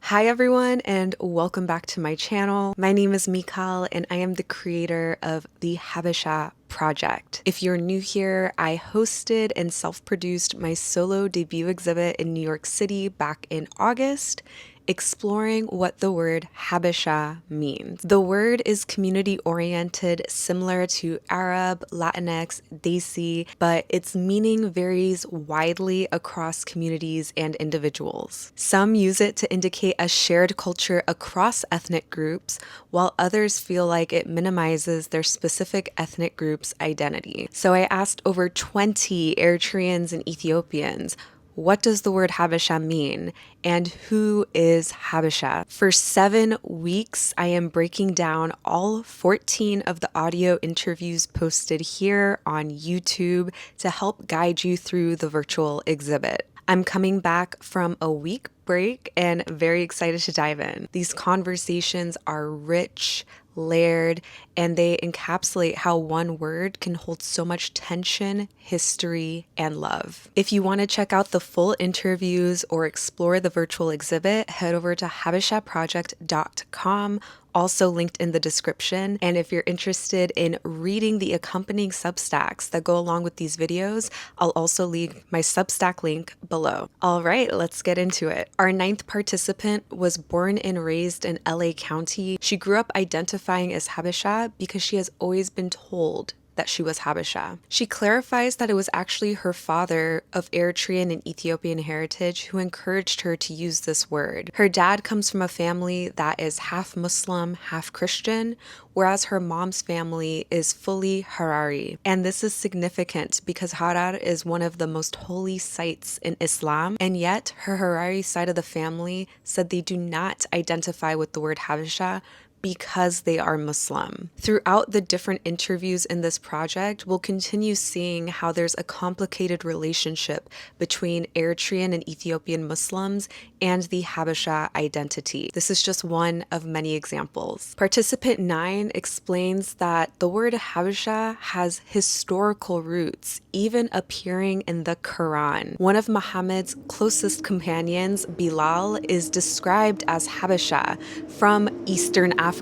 Hi everyone and welcome back to my channel. My name is Mikal and I am the creator of the HABESHA Project. If you're new here, I hosted and self-produced my solo debut exhibit in New York City back in August, exploring what the word Habesha means. The word is community-oriented, similar to Arab, Latinx, Desi, but its meaning varies widely across communities and individuals. Some use it to indicate a shared culture across ethnic groups, while others feel like it minimizes their specific ethnic group's identity. So I asked over 20 Eritreans and Ethiopians, what does the word Habesha mean? And who is Habesha? For 7 weeks, I am breaking down all 14 of the audio interviews posted here on YouTube to help guide you through the virtual exhibit. I'm coming back from a week break and very excited to dive in. These conversations are rich, layered, and they encapsulate how one word can hold so much tension, history, and love. If you want to check out the full interviews or explore the virtual exhibit, head over to habeshaproject.com, also linked in the description. And if you're interested in reading the accompanying Substacks that go along with these videos, I'll also leave my Substack link below. All right, let's get into it. Our 9th participant was born and raised in LA County. She grew up identifying as Habesha because she has always been told that she was Habesha. She clarifies that it was actually her father of Eritrean and Ethiopian heritage who encouraged her to use this word. Her dad comes from a family that is half Muslim, half Christian, whereas her mom's family is fully Harari. And this is significant because Harar is one of the most holy sites in Islam, and yet her Harari side of the family said they do not identify with the word Habesha because they are Muslim. Throughout the different interviews in this project, we'll continue seeing how there's a complicated relationship between Eritrean and Ethiopian Muslims and the Habesha identity. This is just one of many examples. Participant 9 explains that the word Habesha has historical roots, even appearing in the Quran. One of Muhammad's closest companions, Bilal, is described as Habesha from Eastern Africa,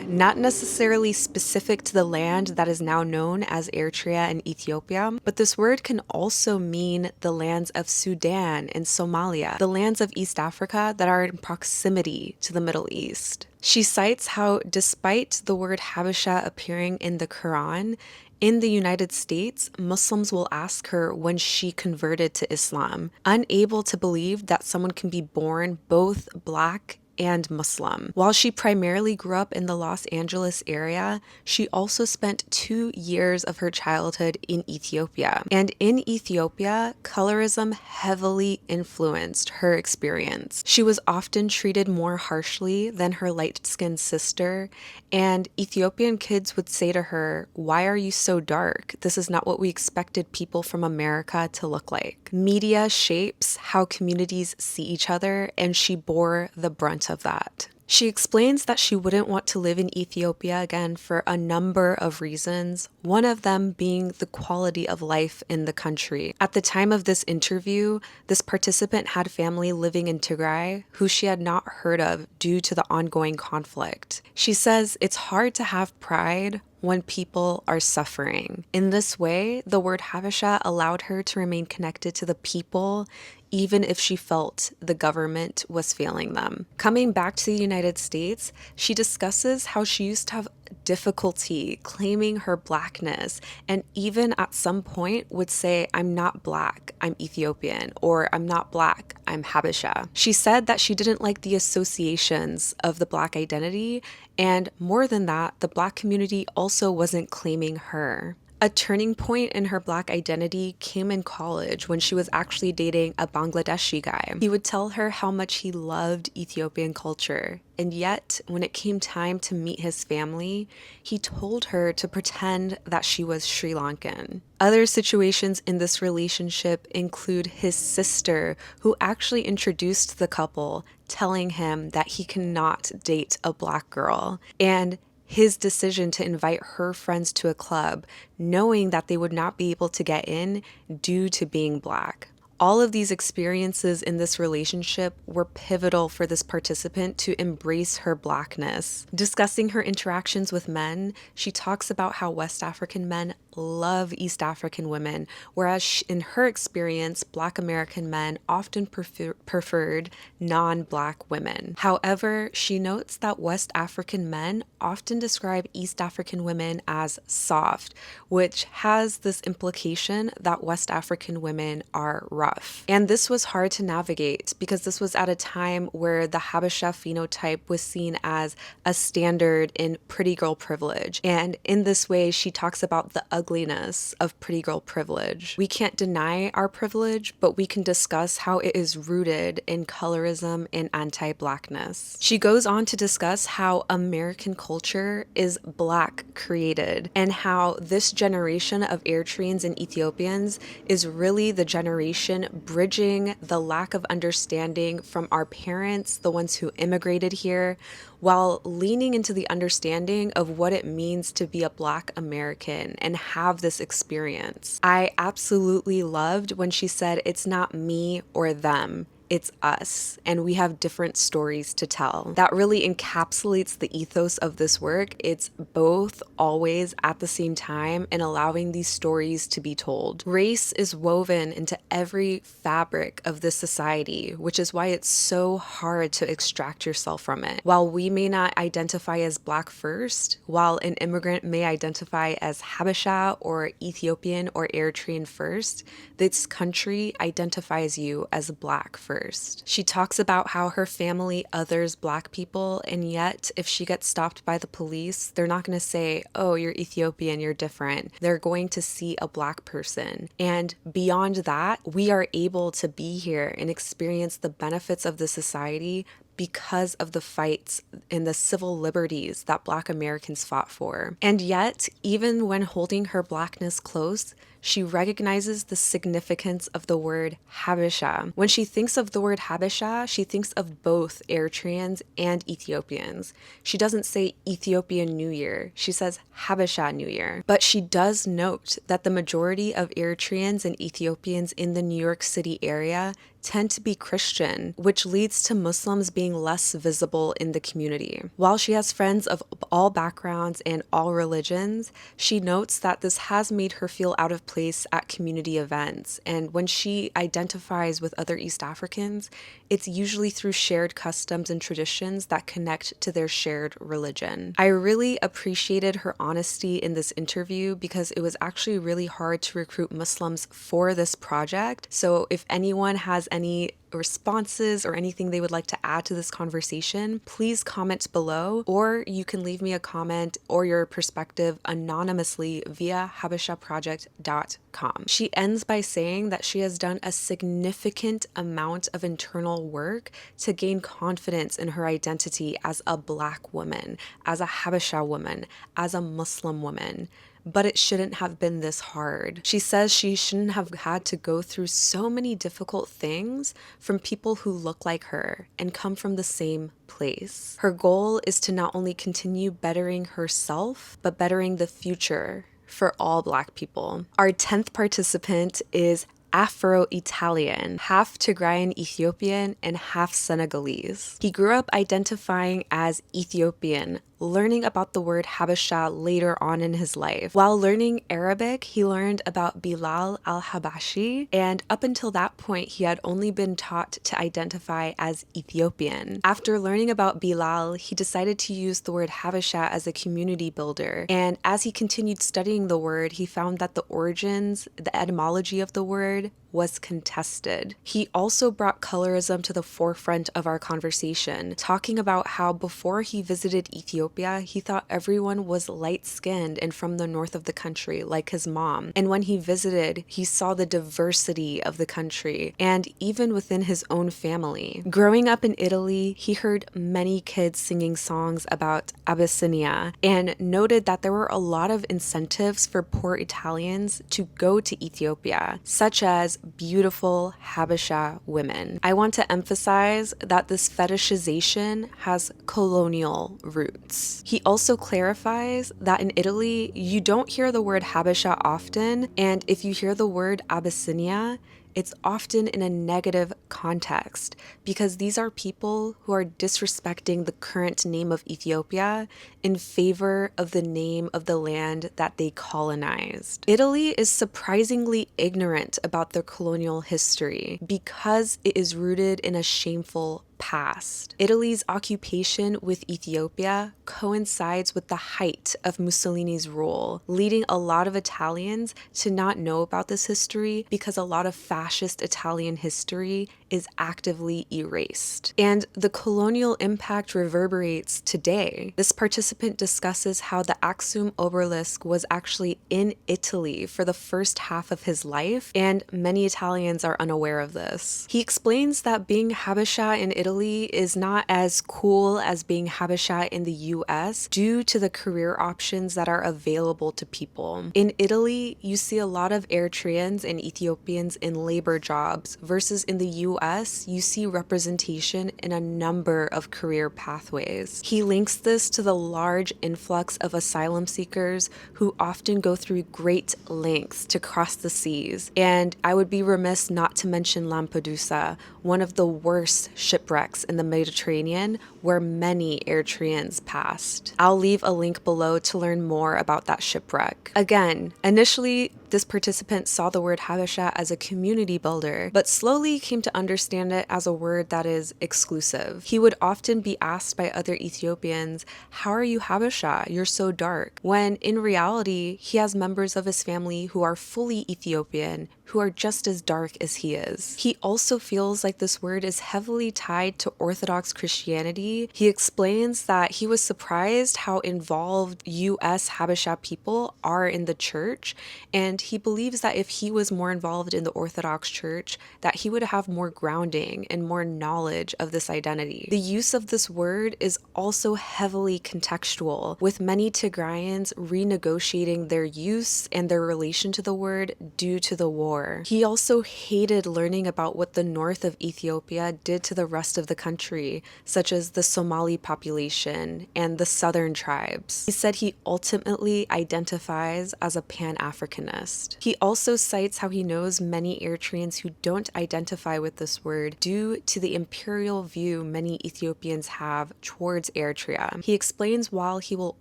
not necessarily specific to the land that is now known as Eritrea and Ethiopia, but this word can also mean the lands of Sudan and Somalia, the lands of East Africa that are in proximity to the Middle East. She cites how, despite the word Habesha appearing in the Quran, in the United States, Muslims will ask her when she converted to Islam, unable to believe that someone can be born both Black and Muslim. While she primarily grew up in the Los Angeles area, she also spent 2 years of her childhood in Ethiopia. And in Ethiopia, colorism heavily influenced her experience. She was often treated more harshly than her light-skinned sister, and Ethiopian kids would say to her, "Why are you so dark? This is not what we expected people from America to look like." Media shapes how communities see each other, and she bore the brunt of that. She explains that she wouldn't want to live in Ethiopia again for a number of reasons, one of them being the quality of life in the country. At the time of this interview, this participant had family living in Tigrayan who she had not heard of due to the ongoing conflict. She says it's hard to have pride when people are suffering. In this way, the word Habesha allowed her to remain connected to the people, even if she felt the government was failing them. Coming back to the United States, she discusses how she used to have difficulty claiming her Blackness, and even at some point would say, "I'm not Black, I'm Ethiopian," or "I'm not Black, I'm Habesha." She said that she didn't like the associations of the Black identity, and more than that, the Black community also wasn't claiming her. A turning point in her Black identity came in college when she was actually dating a Bangladeshi guy. He would tell her how much he loved Ethiopian culture, and yet when it came time to meet his family, he told her to pretend that she was Sri Lankan. Other situations in this relationship include his sister, who actually introduced the couple, telling him that he cannot date a Black girl, and his decision to invite her friends to a club, knowing that they would not be able to get in due to being Black. All of these experiences in this relationship were pivotal for this participant to embrace her Blackness. Discussing her interactions with men, she talks about how West African men love East African women, whereas in her experience, Black American men often preferred non-Black women. However, she notes that West African men often describe East African women as soft, which has this implication that West African women are rough. And this was hard to navigate because this was at a time where the Habesha phenotype was seen as a standard in pretty girl privilege. And in this way, she talks about the ugliness of pretty girl privilege. We can't deny our privilege, but we can discuss how it is rooted in colorism and anti-Blackness. She goes on to discuss how American culture is Black created and how this generation of Eritreans and Ethiopians is really the generation bridging the lack of understanding from our parents, the ones who immigrated here, while leaning into the understanding of what it means to be a Black American and have this experience. I absolutely loved when she said, "It's not me or them. It's us, and we have different stories to tell." That really encapsulates the ethos of this work. It's both, always, at the same time, and allowing these stories to be told. Race is woven into every fabric of this society, which is why it's so hard to extract yourself from it. While we may not identify as Black first, while an immigrant may identify as Habesha or Ethiopian or Eritrean first, this country identifies you as Black first. She talks about how her family others Black people, and yet if she gets stopped by the police, they're not going to say, "Oh, you're Ethiopian, you're different." They're going to see a Black person. And beyond that, we are able to be here and experience the benefits of the society because of the fights and the civil liberties that Black Americans fought for. And yet, even when holding her Blackness close, she recognizes the significance of the word Habesha. When she thinks of the word Habesha, she thinks of both Eritreans and Ethiopians. She doesn't say Ethiopian New Year, she says Habesha New Year. But she does note that the majority of Eritreans and Ethiopians in the New York City area tend to be Christian, which leads to Muslims being less visible in the community. While she has friends of all backgrounds and all religions, she notes that this has made her feel out of place at community events. And when she identifies with other East Africans, it's usually through shared customs and traditions that connect to their shared religion. I really appreciated her honesty in this interview because it was actually really hard to recruit Muslims for this project. So if anyone has any responses or anything they would like to add to this conversation, please comment below, or you can leave me a comment or your perspective anonymously via HABESHAproject.com. She ends by saying that she has done a significant amount of internal work to gain confidence in her identity as a Black woman, as a Habesha woman, as a Muslim woman. But it shouldn't have been this hard. She says she shouldn't have had to go through so many difficult things from people who look like her and come from the same place. Her goal is to not only continue bettering herself, but bettering the future for all Black people. Our 10th participant is Afro-Italian, half Tigrayan Ethiopian and half Senegalese. He grew up identifying as Ethiopian, learning about the word Habesha later on in his life. While learning Arabic, he learned about Bilal al-Habashi, and up until that point, he had only been taught to identify as Ethiopian. After learning about Bilal, he decided to use the word Habesha as a community builder, and as he continued studying the word, he found that the origins, the etymology of the word, was contested. He also brought colorism to the forefront of our conversation, talking about how before he visited Ethiopia, he thought everyone was light-skinned and from the north of the country, like his mom. And when he visited, he saw the diversity of the country, and even within his own family. Growing up in Italy, he heard many kids singing songs about Abyssinia, and noted that there were a lot of incentives for poor Italians to go to Ethiopia, such as beautiful Habesha women. I want to emphasize that this fetishization has colonial roots. He also clarifies that in Italy, you don't hear the word Habesha often, and if you hear the word Abyssinia, it's often in a negative context because these are people who are disrespecting the current name of Ethiopia in favor of the name of the land that they colonized. Italy is surprisingly ignorant about their colonial history because it is rooted in a shameful past. Italy's occupation with Ethiopia coincides with the height of Mussolini's rule, leading a lot of Italians to not know about this history because a lot of fascist Italian history is actively erased. And the colonial impact reverberates today. This participant discusses how the Aksum obelisk was actually in Italy for the first half of his life, and many Italians are unaware of this. He explains that being Habesha in Italy is not as cool as being Habesha in the US due to the career options that are available to people. In Italy, you see a lot of Eritreans and Ethiopians in labor jobs, versus in the US, you see representation in a number of career pathways. He links this to the large influx of asylum seekers who often go through great lengths to cross the seas. And I would be remiss not to mention Lampedusa, one of the worst shipwrecks in the Mediterranean where many Eritreans passed. I'll leave a link below to learn more about that shipwreck. Again, initially, this participant saw the word Habesha as a community builder, but slowly came to understand it as a word that is exclusive. He would often be asked by other Ethiopians, "How are you Habesha? You're so dark." When in reality, he has members of his family who are fully Ethiopian, who are just as dark as he is. He also feels like this word is heavily tied to Orthodox Christianity. He explains that he was surprised how involved US Habesha people are in the church, and he believes that if he was more involved in the Orthodox Church, that he would have more grounding and more knowledge of this identity. The use of this word is also heavily contextual, with many Tigrayans renegotiating their use and their relation to the word due to the war. He also hated learning about what the north of Ethiopia did to the rest of the country, such as the Somali population and the southern tribes. He said he ultimately identifies as a Pan-Africanist. He also cites how he knows many Eritreans who don't identify with this word due to the imperial view many Ethiopians have towards Eritrea. He explains while he will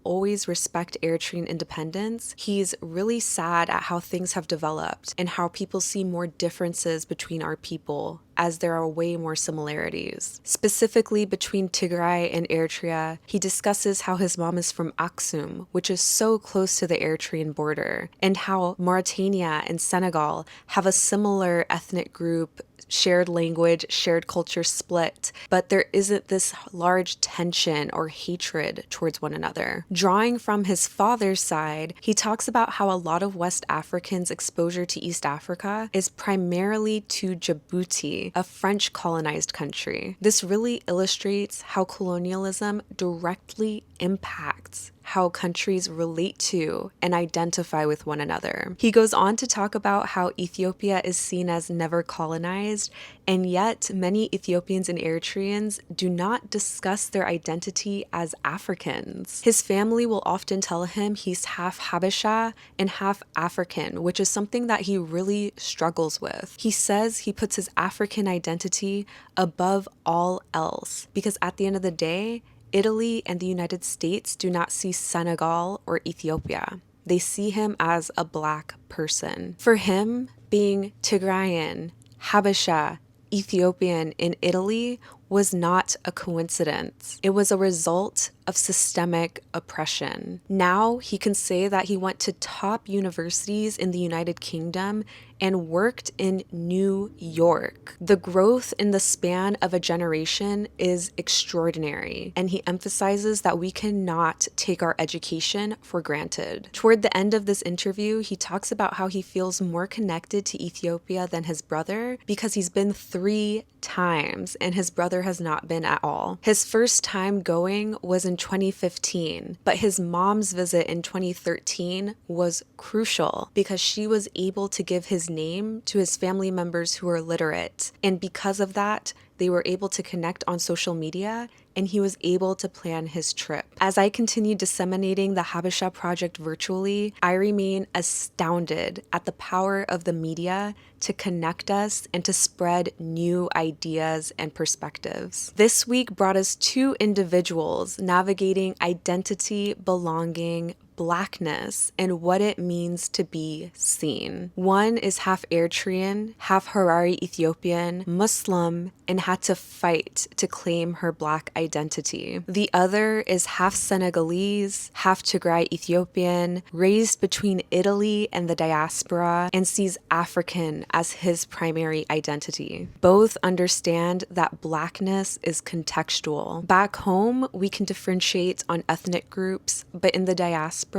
always respect Eritrean independence, he's really sad at how things have developed and how people see more differences between our people, as there are way more similarities. Specifically between Tigray and Eritrea, he discusses how his mom is from Aksum, which is so close to the Eritrean border, and how Mauritania and Senegal have a similar ethnic group, shared language, shared culture split, but there isn't this large tension or hatred towards one another. Drawing from his father's side, he talks about how a lot of West Africans' exposure to East Africa is primarily to Djibouti, a French colonized country. This really illustrates how colonialism directly impacts how countries relate to and identify with one another. He goes on to talk about how Ethiopia is seen as never colonized, and yet many Ethiopians and Eritreans do not discuss their identity as Africans. His family will often tell him he's half Habesha and half African, which is something that he really struggles with. He says he puts his African identity above all else because at the end of the day, Italy and the United States do not see Senegal or Ethiopia. They see him as a Black person. For him, being Tigrayan, Habesha, Ethiopian in Italy was not a coincidence. It was a result of systemic oppression. Now he can say that he went to top universities in the United Kingdom and worked in New York. The growth in the span of a generation is extraordinary, and he emphasizes that we cannot take our education for granted. Toward the end of this interview, he talks about how he feels more connected to Ethiopia than his brother because he's been 3 times and his brother has not been at all. His first time going was in 2015, but his mom's visit in 2013 was crucial because she was able to give his name to his family members who are literate, and because of that, they were able to connect on social media, and he was able to plan his trip. As I continue disseminating the HABESHA Project virtually, I remain astounded at the power of the media to connect us and to spread new ideas and perspectives. This week brought us two individuals navigating identity, belonging, Blackness, and what it means to be seen. One is half Eritrean, half Harari Ethiopian, Muslim, and had to fight to claim her Black identity. The other is half Senegalese, half Tigrayan Ethiopian, raised between Italy and the diaspora, and sees African as his primary identity. Both understand that Blackness is contextual. Back home, we can differentiate on ethnic groups, but in the diaspora,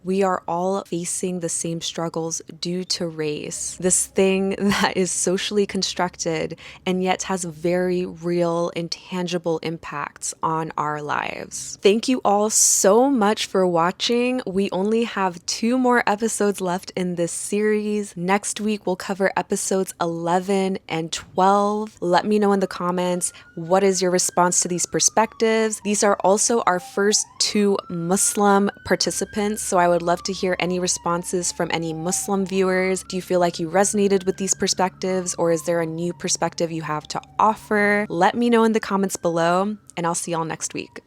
we are all facing the same struggles due to race. This thing that is socially constructed and yet has very real and tangible impacts on our lives. Thank you all so much for watching. We only have 2 more episodes left in this series. Next week, we'll cover episodes 11 and 12. Let me know in the comments, what is your response to these perspectives? These are also our first 2 Muslim participants, so I would love to hear any responses from any Muslim viewers. Do you feel like you resonated with these perspectives, or is there a new perspective you have to offer? Let me know in the comments below, and I'll see y'all next week.